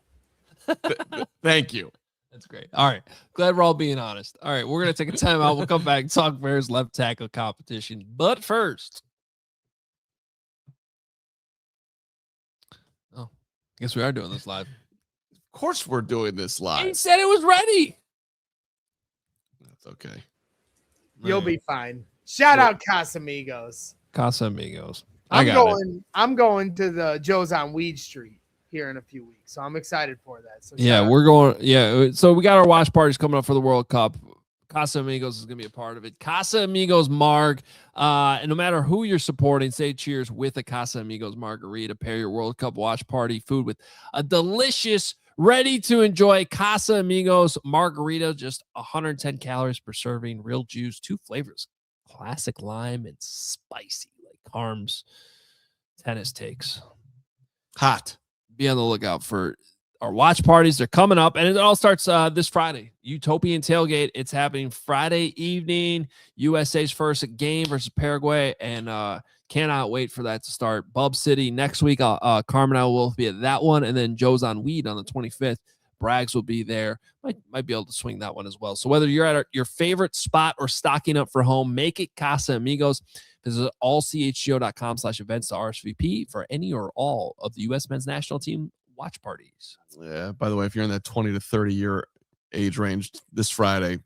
Thank you. That's great. All right. Glad we're all being honest. All right. We're going to take a time out. We'll come back and talk Bears left tackle competition. But first, I guess we are doing this live. Of course we're doing this live. He said it was ready. That's okay. You'll be fine. Shout out Casamigos. Casamigos. I'm going to the Joe's on Weed Street here in a few weeks, so I'm excited for that. So we're going. Yeah, so we got our watch parties coming up for the World Cup. Casamigos is going to be a part of it. Casamigos Marg. And no matter who you're supporting, say cheers with a Casamigos margarita. Pair your World Cup watch party food with a delicious, ready to enjoy Casamigos margarita. Just 110 calories per serving. Real juice, 2 flavors, classic lime and spicy, like Carm's tennis takes. Hot. Be on the lookout for our watch parties. They're coming up, and it all starts this Friday. Utopian Tailgate. It's happening Friday evening. USA's first game versus Paraguay, and cannot wait for that to start. Bub City next week. Carman and I will be at that one, and then Joe's on Weed on the 25th. Braggs will be there. Might be able to swing that one as well. So whether you're at your favorite spot or stocking up for home, make it Casamigos. Visit allchgo.com/events to RSVP for any or all of the U.S. men's national team watch parties. Yeah. By the way, if you're in that 20 to 30 year age range this Friday,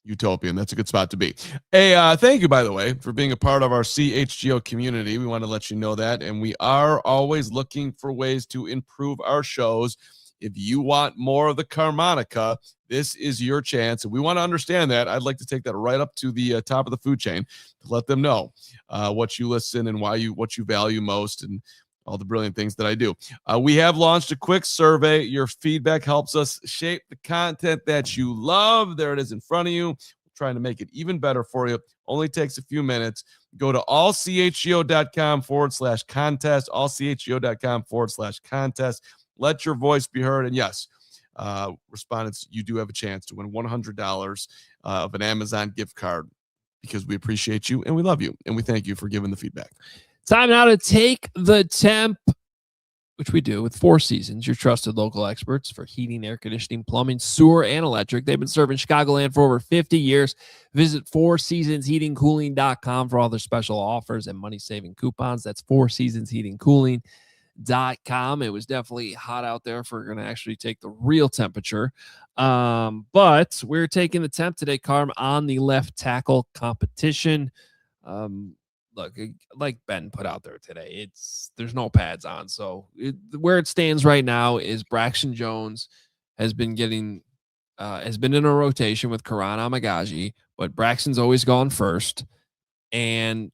Utopian, that's a good spot to be. Hey, thank you, by the way, for being a part of our CHGO community. We want to let you know that, and we are always looking for ways to improve our shows. If you want more of the Carmonica, this is your chance. And we want to understand that. I'd like to take that right up to the top of the food chain to let them know what you listen and what you value most and all the brilliant things that I do. We have launched a quick survey. Your feedback helps us shape the content that you love. There it is in front of you. We're trying to make it even better for you. Only takes a few minutes. Go to allchgo.com/contest, allchgo.com/contest. Let your voice be heard. And yes, respondents, you do have a chance to win $100 of an Amazon gift card because we appreciate you and we love you. And we thank you for giving the feedback. Time now to take the temp, which we do with 4 Seasons, your trusted local experts for heating, air conditioning, plumbing, sewer, and electric. They've been serving Chicagoland for over 50 years. Visit 4seasonsheatingcooling.com for all their special offers and money-saving coupons. That's 4seasonsheatingcooling.com. It was definitely hot out there if we're going to actually take the real temperature. But we're taking the temp today, Carm, on the left tackle competition. Look, like Ben put out there today, there's no pads on. So where it stands right now is Braxton Jones has been in a rotation with Kiran Amegadjie, but Braxton's always gone first. And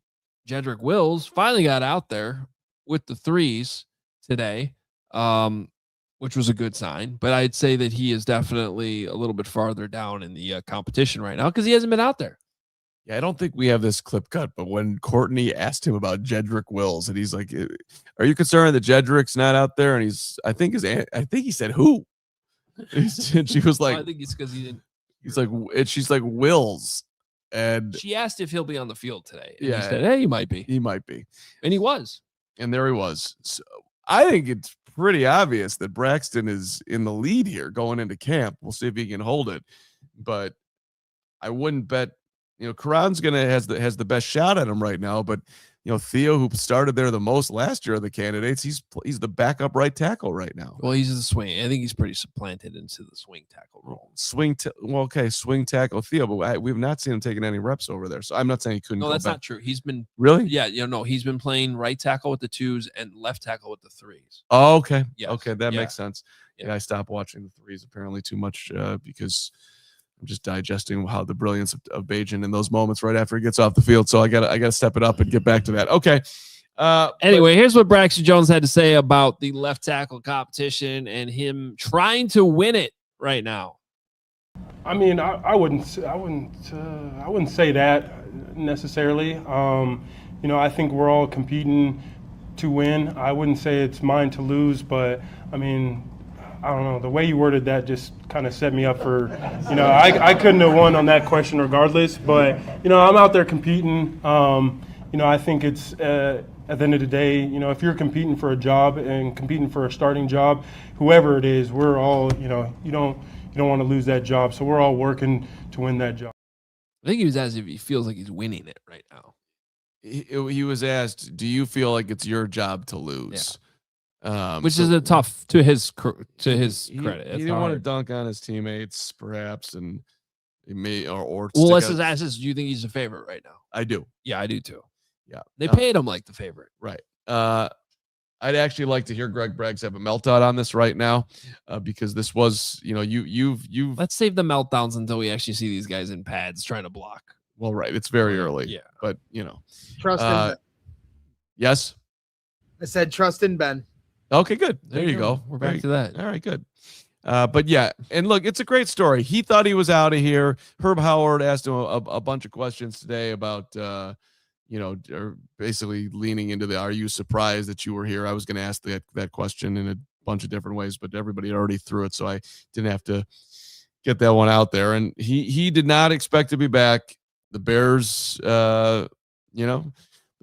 Jedrick Wills finally got out there with the 3s today, which was a good sign. But I'd say that he is definitely a little bit farther down in the competition right now because he hasn't been out there. Yeah, I don't think we have this clip cut, but when Courtney asked him about Jedrick Wills, and he's like, "Are you concerned that Jedrick's not out there?" And I think he said who? And she was like, I think it's because he didn't. He's like, and she's like Wills, and she asked if he'll be on the field today. And yeah, he said, "Hey, he might be." He might be, and he was, and there he was. So I think it's pretty obvious that Braxton is in the lead here going into camp. We'll see if he can hold it, but I wouldn't bet. Kiran's has the best shot at him right now, but Theo, who started there the most last year of the candidates, he's the backup right tackle right now. Well, he's the swing. I think he's pretty supplanted into the swing tackle role. Swing tackle Theo, but we've not seen him taking any reps over there. So I'm not saying he couldn't. No, that's back. not true. He's been really, he's been playing right tackle with the 2s and left tackle with the 3s. Oh, okay, yes. Okay, that makes sense. Yeah, I stopped watching the 3s apparently too much because I'm just digesting how the brilliance of Bajan in those moments right after he gets off the field. So I gotta step it up and get back to that. Okay. Anyway, here's what Braxton Jones had to say about the left tackle competition and him trying to win it right now. I mean, I wouldn't say that necessarily. I think we're all competing to win. I wouldn't say it's mine to lose, but I mean, I don't know. The way you worded that just kind of set me up for, I couldn't have won on that question regardless. But, I'm out there competing. I think it's at the end of the day, if you're competing for a job and competing for a starting job, whoever it is, we're all, you don't want to lose that job. So we're all working to win that job. I think he was asked if he feels like he's winning it right now. He was asked, do you feel like it's your job to lose? Yeah. Which is a tough to his credit. He didn't want to dunk on his teammates, perhaps, and he may or well, let's just ask this: do you think he's a favorite right now? I do. Yeah, I do too. Yeah, they paid him like the favorite, right? I'd actually like to hear Greg Braggs have a meltdown on this right now, because this was, you've. Let's save the meltdowns until we actually see these guys in pads trying to block. Well, right, it's very early. Yeah, but trust in Ben. Yes, I said trust in Ben. Okay, good. There you go. We're back to that. All right, good. But yeah, and look, it's a great story. He thought he was out of here. Herb Howard asked him a bunch of questions today about, basically leaning into are you surprised that you were here? I was going to ask that question in a bunch of different ways, but everybody already threw it, so I didn't have to get that one out there. And he did not expect to be back. The Bears, the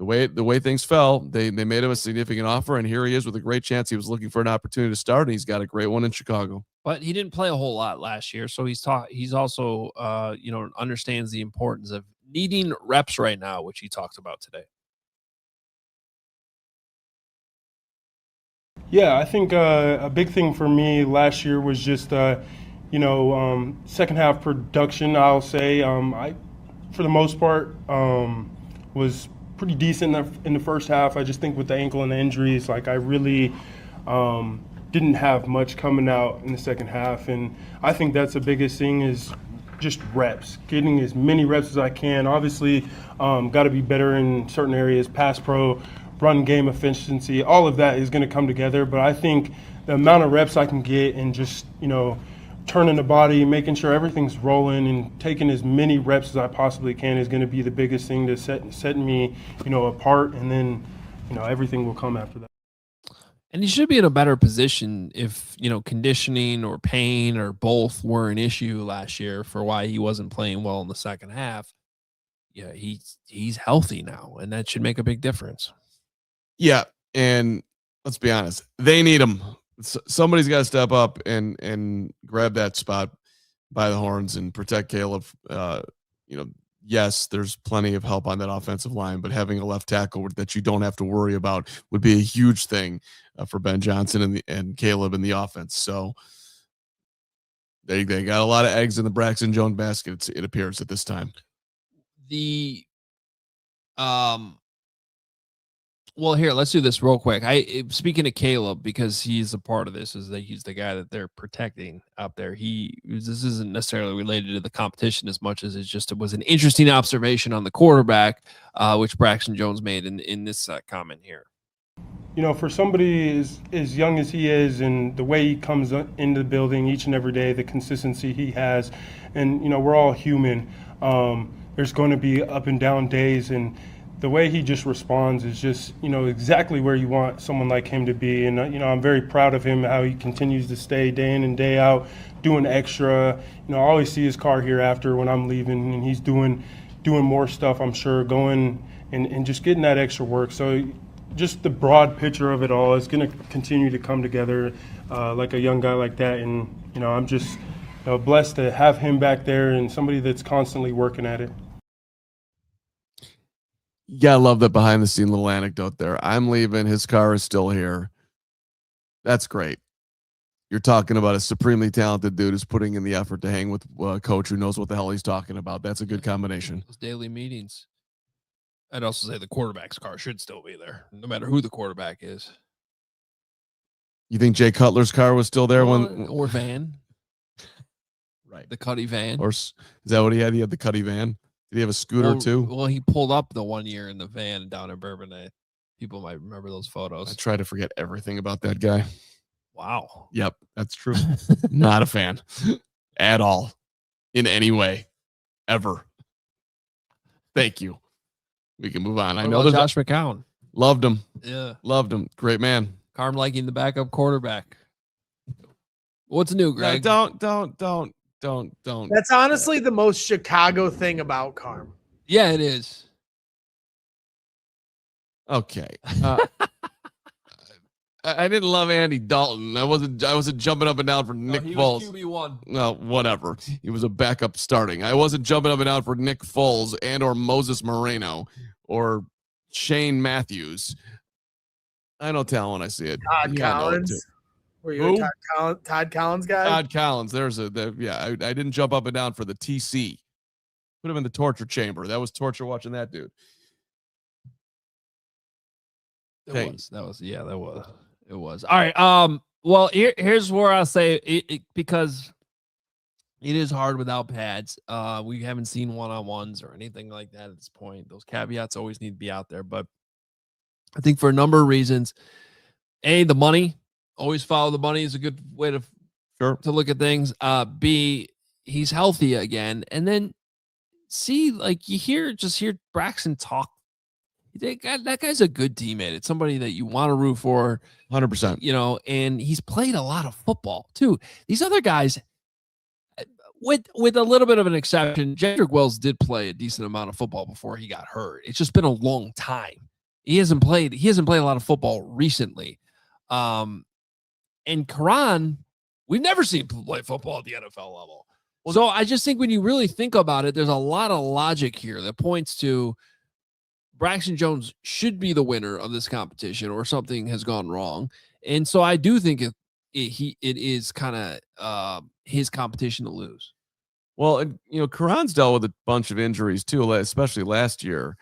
way things fell, they made him a significant offer, and here he is with a great chance. He was looking for an opportunity to start, and he's got a great one in Chicago. But he didn't play a whole lot last year, so he's also understands the importance of needing reps right now, which he talked about today. Yeah, I think a big thing for me last year was just second half production. I'll say I, for the most part, was pretty decent in the first half. I just think with the ankle and the injuries, I really didn't have much coming out in the second half. And I think that's the biggest thing is just reps, getting as many reps as I can. Obviously, got to be better in certain areas, pass pro, run game efficiency, all of that is going to come together. But I think the amount of reps I can get and just, turning the body, making sure everything's rolling and taking as many reps as I possibly can is going to be the biggest thing to set me, apart. And then, everything will come after that. And he should be in a better position if, conditioning or pain or both were an issue last year for why he wasn't playing well in the second half. Yeah, he's healthy now, and that should make a big difference. Yeah, and let's be honest, they need him. Somebody's got to step up and grab that spot by the horns and protect Caleb. Yes, there's plenty of help on that offensive line, but having a left tackle that you don't have to worry about would be a huge thing for Ben Johnson and Caleb in the offense. So they got a lot of eggs in the Braxton Jones basket, it appears at this time. Well, here, let's do this real quick. Speaking of Caleb, because he's a part of this, is that he's the guy that they're protecting out there. This isn't necessarily related to the competition as much as it was an interesting observation on the quarterback, which Braxton Jones made in this comment here. For somebody as young as he is and the way he comes into the building each and every day, the consistency he has, and, we're all human. There's going to be up and down days, and the way he just responds is just, exactly where you want someone like him to be. And, I'm very proud of him, how he continues to stay day in and day out, doing extra. I always see his car here after when I'm leaving, and he's doing more stuff, I'm sure, going and just getting that extra work. So just the broad picture of it all is going to continue to come together like a young guy like that. And, I'm just blessed to have him back there and somebody that's constantly working at it. Yeah, I love that behind the scene little anecdote there. I'm leaving. His car is still here. That's great. You're talking about a supremely talented dude who's putting in the effort to hang with a coach who knows what the hell he's talking about. That's a good combination. Those daily meetings. I'd also say the quarterback's car should still be there, no matter who the quarterback is. You think Jay Cutler's car was still there or van? Right. The Cuddy van. Or is that what he had? He had the Cuddy van. Did he have a scooter too? Well, he pulled up the one year in the van down in Bourbonnais. People might remember those photos. I try to forget everything about that guy. Wow. Yep, that's true. Not a fan at all in any way, ever. Thank you. We can move on. I know Josh McCown. Loved him. Yeah. Loved him. Great man. Carm liking the backup quarterback. What's new, Greg? No, don't. That's honestly the most Chicago thing about Carm. Yeah, it is. Okay. I didn't love Andy Dalton. I wasn't jumping up and down for Nick Foles. Was QB1. No, whatever. He was a backup starting. I wasn't jumping up and down for Nick Foles and or Moses Moreno or Shane Matthews. I know talent when I see it. Todd Collins. Were you a Todd Collins guy? Todd Collins. I didn't jump up and down for the TC. Put him in the torture chamber. That was torture watching that dude. It was. All right. Well, here's where I'll say it because it is hard without pads. We haven't seen one-on-ones or anything like that at this point. Those caveats always need to be out there, but I think for a number of reasons, A, the money, always follow the money is a good way to look at things. B, he's healthy again. And then C, like you hear Braxton talk. That guy's a good teammate. It's somebody that you want to root for 100%, and he's played a lot of football too. These other guys, with a little bit of an exception, Jedrick Wills did play a decent amount of football before he got hurt. It's just been a long time. He hasn't played a lot of football recently. And Kiran, we've never seen him play football at the NFL level. So I just think when you really think about it, there's a lot of logic here that points to Braxton Jones should be the winner of this competition or something has gone wrong. And so I do think it is kind of his competition to lose. Well, Kiran's dealt with a bunch of injuries too, especially last year.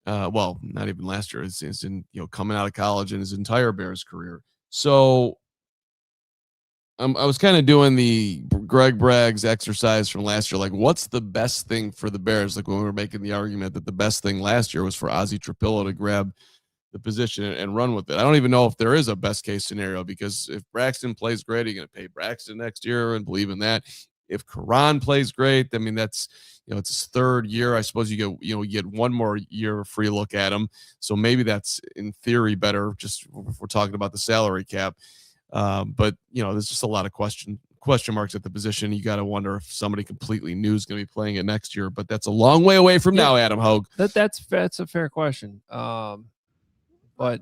Well, not even last year. It's in coming out of college and his entire Bears career. So I was kind of doing the Greg Braggs exercise from last year. Like, what's the best thing for the Bears? Like when we were making the argument that the best thing last year was for Ozzie Trapillo to grab the position and run with it. I don't even know if there is a best case scenario because if Braxton plays great, you're going to pay Braxton next year and believe in that. If Kiran plays great, I mean, that's, it's his third year. I suppose you get one more year of free look at him. So maybe that's in theory better. Just if we're talking about the salary cap. But there's just a lot of question marks at the position. You got to wonder if somebody completely new is going to be playing it next year, but that's a long way away from now, Adam Hoge. That's a fair question. But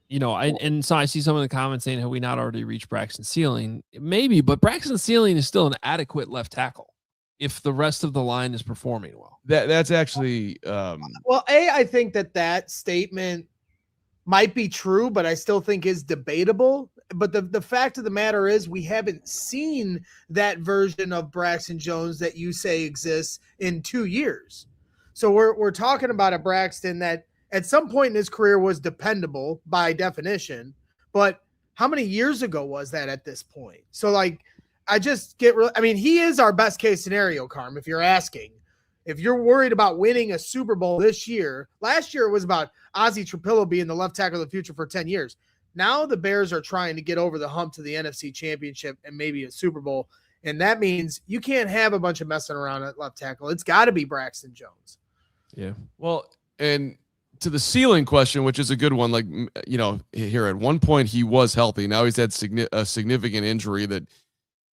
so I see some of the comments saying, have we not already reached Braxton's ceiling? Maybe, but Braxton's ceiling is still an adequate left tackle if the rest of the line is performing well. That's actually I think that statement might be true, but I still think is debatable. But the fact of the matter is we haven't seen that version of Braxton Jones that you say exists in 2 years. So we're talking about a Braxton that at some point in his career was dependable by definition, but how many years ago was that at this point? So he is our best case scenario, Carm, if you're asking. If you're worried about winning a Super Bowl this year, last year it was about Ozzie Trapillo being the left tackle of the future for 10 years. Now the Bears are trying to get over the hump to the NFC Championship and maybe a Super Bowl. And that means you can't have a bunch of messing around at left tackle. It's got to be Braxton Jones. Yeah. Well, and to the ceiling question, which is a good one, here at one point he was healthy. Now he's had a significant injury that,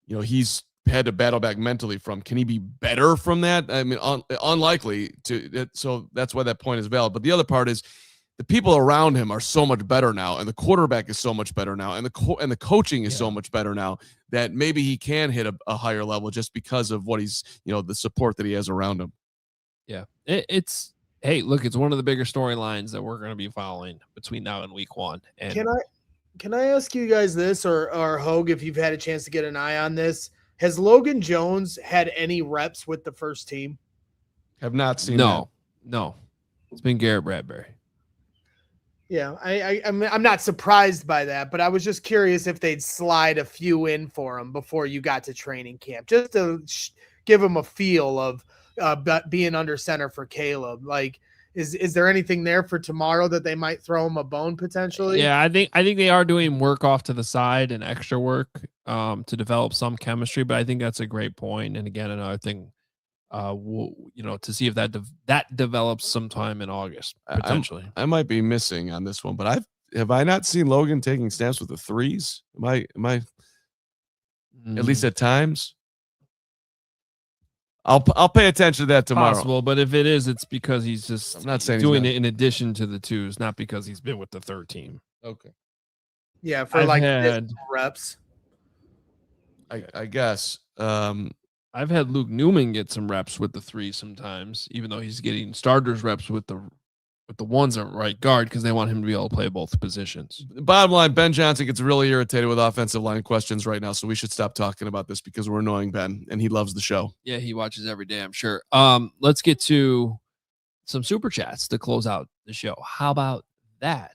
he's had to battle back mentally from. Can he be better from that? I mean, unlikely to. So that's why that point is valid. But the other part is the people around him are so much better now, and the quarterback is so much better now, and the coaching is so much better now that maybe he can hit a higher level just because of what he's, the support that he has around him. Yeah, it's one of the bigger storylines that we're going to be following between now and week 1. And can I ask you guys this, or Hoge, if you've had a chance to get an eye on this? Has Logan Jones had any reps with the first team? Have not seen. No. It's been Garrett Bradbury. Yeah, I'm not surprised by that, but I was just curious if they'd slide a few in for him before you got to training camp, just to give him a feel of being under center for Caleb. Like, is there anything there for tomorrow that they might throw him a bone potentially? Yeah, I think they are doing work off to the side and extra work to develop some chemistry, but I think that's a great point. And again, another thing to see if that develops sometime in August potentially. I might be missing on this one, but have I not seen Logan taking snaps with the threes? Am I at least at times? I'll pay attention to that tomorrow. Possible, but if it is, it's because he's just I'm not saying doing it in addition to the twos, not because he's been with the third team. Okay. Yeah, for reps. I guess. I've had Luke Newman get some reps with the three sometimes, even though he's getting starters reps with the ones at right guard because they want him to be able to play both positions. Bottom line, Ben Johnson gets really irritated with offensive line questions right now, so we should stop talking about this because we're annoying Ben, and he loves the show. Yeah, he watches every day, I'm sure. Let's get to some super chats to close out the show. How about that?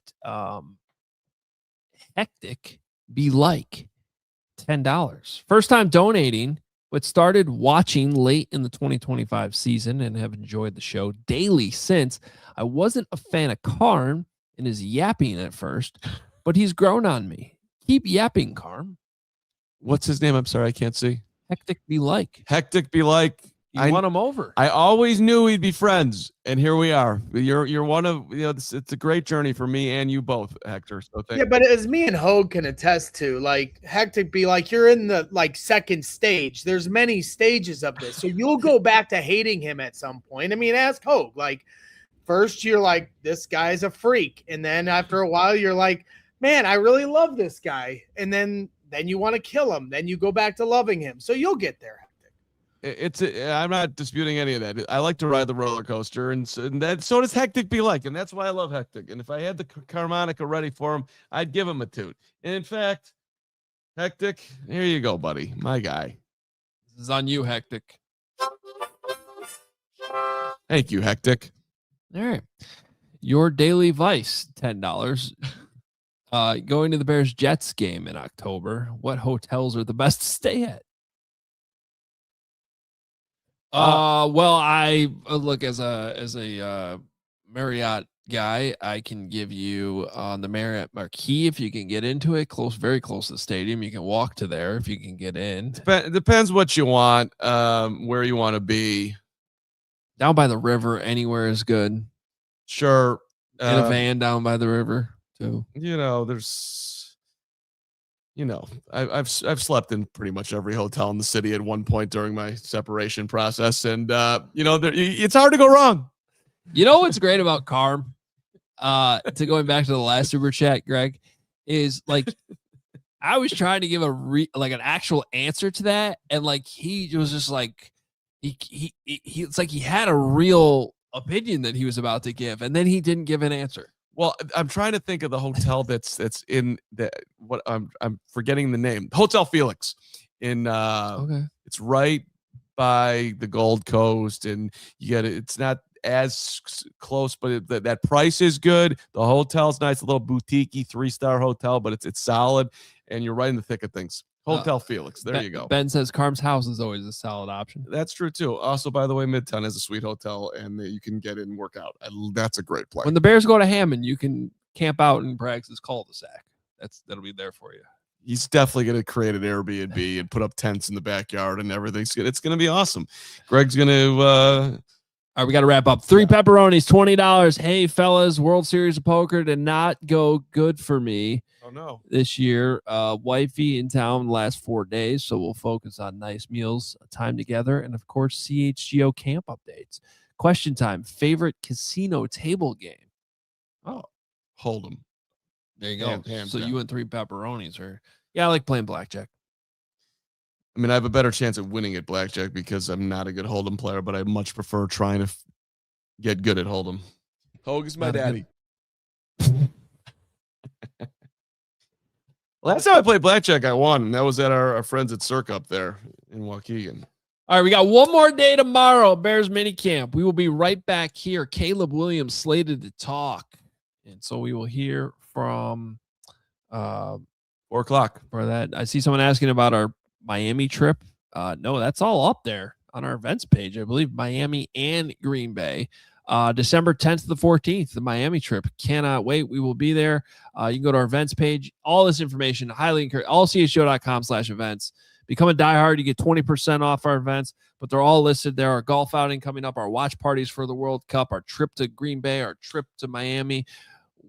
Hectic be like $10. First time donating, but started watching late in the 2025 season and have enjoyed the show daily since. I wasn't a fan of Carm and his yapping at first, but he's grown on me. Keep yapping, Carm. What's his name? I'm sorry, I can't see. Hectic be like. Hectic be like. You want him over. I always knew we'd be friends, and here we are. You're one of it's a great journey for me and you both, Hector. So thank you. But as me and Hoge can attest to, like Hectic be like, you're in the second stage. There's many stages of this, so you'll go back to hating him at some point. I mean, ask Hoge. Like first, you're like, this guy's a freak, and then after a while, you're like, man, I really love this guy, and then you want to kill him. Then you go back to loving him. So you'll get there. I'm not disputing any of that. I like to ride the roller coaster, and so does Hectic be like, and that's why I love Hectic. And if I had the harmonica ready for him, I'd give him a toot. And in fact, Hectic, here you go, buddy, my guy. This is on you, Hectic. Thank you, Hectic. All right, your daily vice, $10. Going to the Bears Jets game in October. What hotels are the best to stay at? Well, I look as a Marriott guy, I can give you on the Marriott Marquis if you can get into it, very close to the stadium. You can walk to there if you can get in. It depends what you want, where you want to be. Down by the river, anywhere is good. Sure. In a van down by the river too. I've slept in pretty much every hotel in the city at one point during my separation process, and it's hard to go wrong. You know what's great about Carm? To going back to the last super chat, Greg, is like I was trying to give an actual answer to that, and like he was just like it's like he had a real opinion that he was about to give, and then he didn't give an answer. Well, I'm trying to think of the hotel that's in what I'm forgetting the name. Hotel Felix in okay. It's right by the Gold Coast, and you get it. It's not as close, but that price is good. The hotel's nice, a little boutique-y 3-star hotel, but it's solid, and you're right in the thick of things. Hotel Felix. There you go. Ben says Carm's house is always a solid option. That's true too. Also, by the way, Midtown has a sweet hotel, and you can get in and work out. That's a great place. When the Bears go to Hammond, you can camp out in Braxton's cul-de-sac. That'll be there for you. He's definitely going to create an Airbnb and put up tents in the backyard and everything's good. It's going to be awesome. Greg's going to. All right, we got to wrap up. 3 pepperonis, $20. Hey, fellas, World Series of Poker did not go good for me. Oh, no. This year. Wifey in town the last 4 days, so we'll focus on nice meals, time together, and, of course, CHGO camp updates. Question time. Favorite casino table game? Oh, Hold'em. There you go. So you went 3 pepperonis. Yeah, I like playing blackjack. I mean, I have a better chance of winning at blackjack because I'm not a good Hold'em player, but I much prefer trying to get good at Hold'em. Hoge is my daddy. Last time I played blackjack, I won, and that was at our friends at Cirque up there in Waukegan. All right, we got one more day tomorrow, Bears Minicamp. We will be right back here. Caleb Williams slated to talk, and so we will hear from 4 o'clock for that. I see someone asking about our Miami trip. No, that's all up there on our events page. I believe Miami and Green Bay. December 10th to the 14th, the Miami trip. Cannot wait. We will be there. You can go to our events page. All this information, highly encourage, allchgo.com/events. Become a diehard. You get 20% off our events, but they're all listed there. Our golf outing coming up, our watch parties for the World Cup, our trip to Green Bay, our trip to Miami.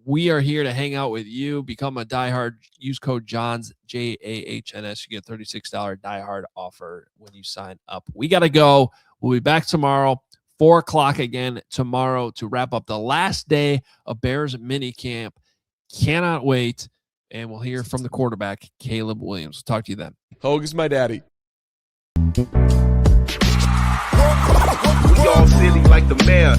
We are here to hang out with you. Become a diehard. Use code Jahns, Jahns. You get a $36 diehard offer when you sign up. We got to go. We'll be back tomorrow, 4 o'clock again tomorrow to wrap up the last day of Bears minicamp. Cannot wait. And we'll hear from the quarterback, Caleb Williams. Talk to you then. Hoge is my daddy. We all silly like the mayor.